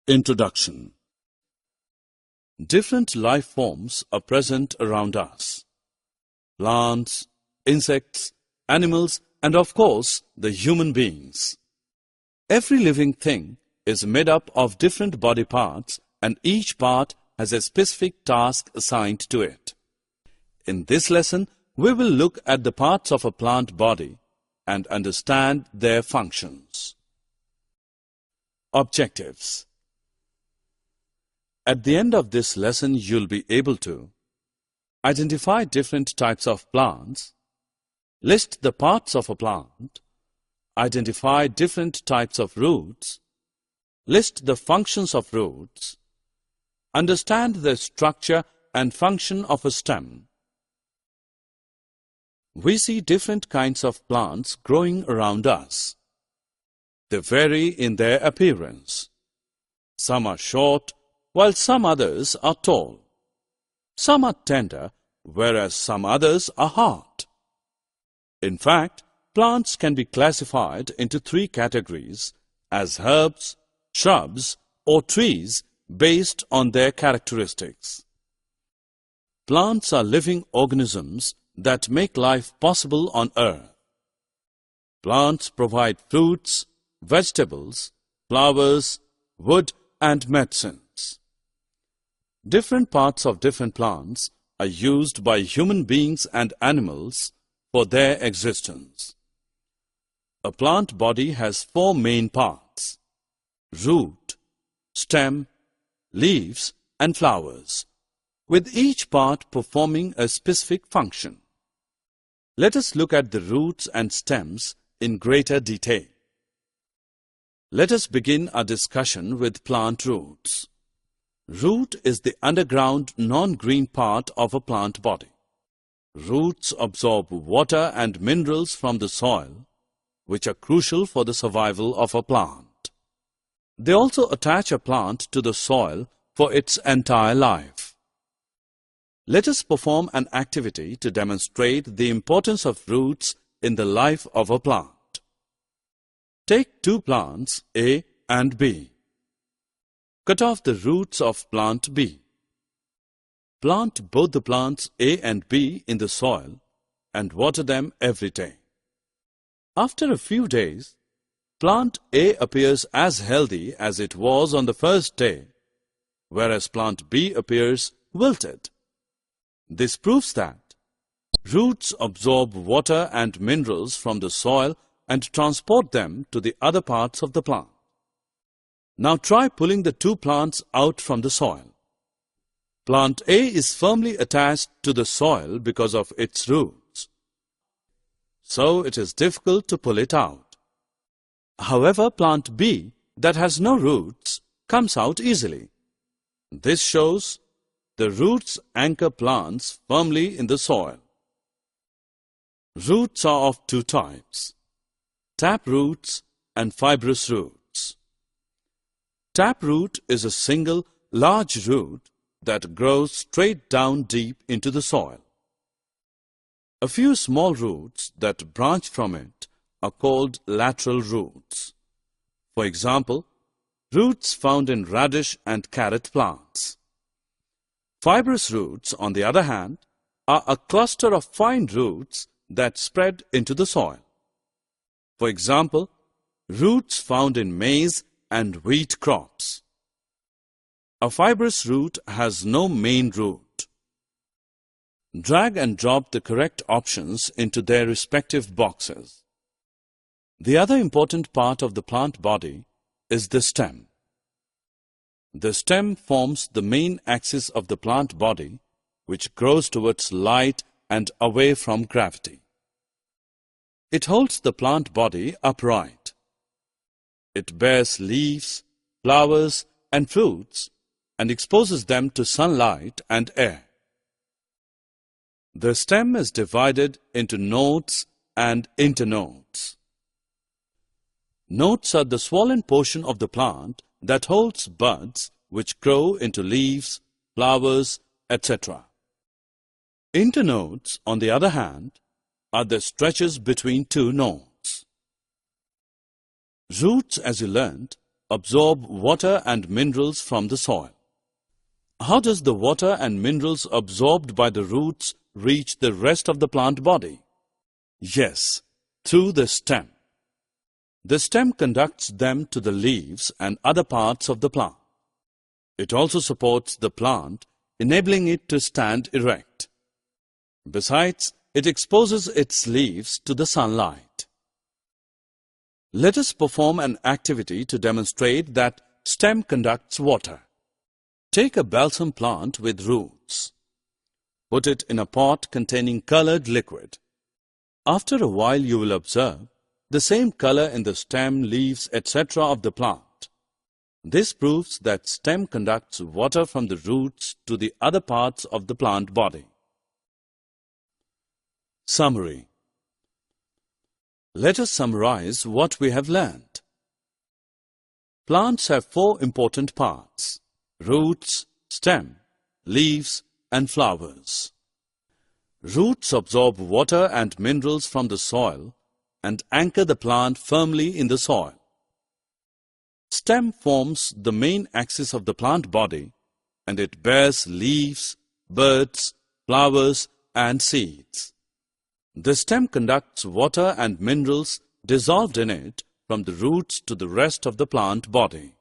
Introduction. Different life forms are present around us. Plants, insects, animals, and of course, the human beings. Every living thing is made up of different body parts, and each part has a specific task assigned to it. In this lesson, we will look at the parts of a plant body and understand their functions. Objectives. At the end of this lesson, you'll be able to identify different types of plants, list the parts of a plant, identify different types of roots, list the functions of roots, understand the structure and function of a stem. We see different kinds of plants growing around us. They vary in their appearance. Some are short, while some others are tall. Some are tender, whereas some others are hard. In fact, plants can be classified into three categories as herbs, shrubs, or trees based on their characteristics. Plants are living organisms that make life possible on Earth. Plants provide fruits, vegetables, flowers, wood, and medicines. Different parts of different plants are used by human beings and animals for their existence. A plant body has four main parts: root, stem, leaves, and flowers, with each part performing a specific function. Let us look at the roots and stems in greater detail. Let us begin our discussion with plant roots. Root is the underground non-green part of a plant body. Roots absorb water and minerals from the soil, which are crucial for the survival of a plant. They also attach a plant to the soil for its entire life. Let us perform an activity to demonstrate the importance of roots in the life of a plant. Take two plants, A and B. Cut off the roots of plant B. Plant both the plants A and B in the soil and water them every day. After a few days, plant A appears as healthy as it was on the first day, whereas plant B appears wilted. This proves that roots absorb water and minerals from the soil and transport them to the other parts of the plant. Now try pulling the two plants out from the soil. Plant A is firmly attached to the soil because of its roots, so it is difficult to pull it out. However, plant B, that has no roots, comes out easily. This shows the roots anchor plants firmly in the soil. Roots are of two types: tap roots and fibrous roots. Taproot is a single, large root that grows straight down deep into the soil. A few small roots that branch from it are called lateral roots. For example, roots found in radish and carrot plants. Fibrous roots, on the other hand, are a cluster of fine roots that spread into the soil. For example, roots found in maize and wheat crops. A fibrous root has no main root. Drag and drop the correct options into their respective boxes. The other important part of the plant body is the stem. The stem forms the main axis of the plant body, which grows towards light and away from gravity. It holds the plant body upright. It bears leaves, flowers, and fruits and exposes them to sunlight and air. The stem is divided into nodes and internodes. Nodes are the swollen portion of the plant that holds buds which grow into leaves, flowers, etc. Internodes, on the other hand, are the stretches between two nodes. Roots, as you learned, absorb water and minerals from the soil. How does the water and minerals absorbed by the roots reach the rest of the plant body? Yes, through the stem. The stem conducts them to the leaves and other parts of the plant. It also supports the plant, enabling it to stand erect. Besides, it exposes its leaves to the sunlight. Let us perform an activity to demonstrate that stem conducts water. Take a balsam plant with roots. Put it in a pot containing colored liquid. After a while you will observe the same color in the stem, leaves, etc. of the plant. This proves that stem conducts water from the roots to the other parts of the plant body. Summary. Let us summarize what we have learned. Plants have 4 important parts: roots, stem, leaves, and flowers. Roots absorb water and minerals from the soil and anchor the plant firmly in the soil. Stem forms the main axis of the plant body, and it bears leaves, buds, flowers, and seeds. The stem conducts water and minerals dissolved in it from the roots to the rest of the plant body.